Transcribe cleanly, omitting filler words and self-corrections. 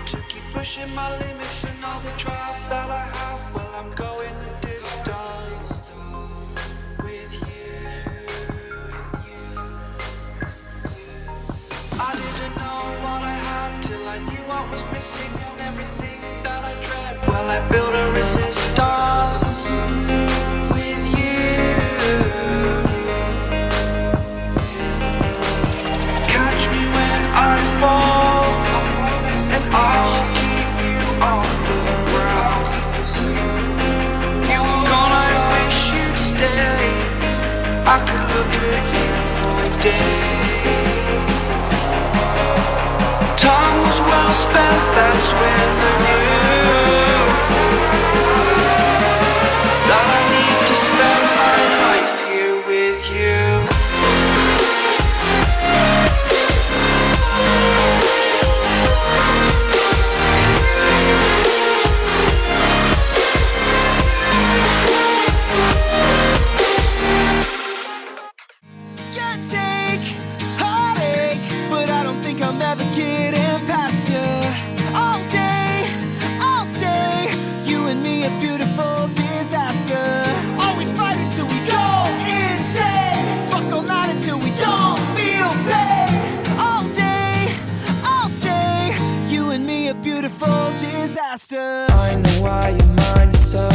to keep pushing my limits and all the drive that I have. Well, I'm going the distance with you. I didn't know what I had till I knew what was missing and everything that I dread. Well, I built a resistance with you. Catch me when I fall, and I'll keep you on the ground. You were gone, I wish you'd stay. I could look at you for days. Time was well spent, that's when I knew that I need to spend my life here with you. Can't take heartache, but I don't think I'm ever getting past you. All day, I'll stay. You and me, a beautiful disaster. Always fighting till we go insane. Fuck all night until we don't feel pain. All day, I'll stay. You and me, a beautiful disaster. I know why your mind is so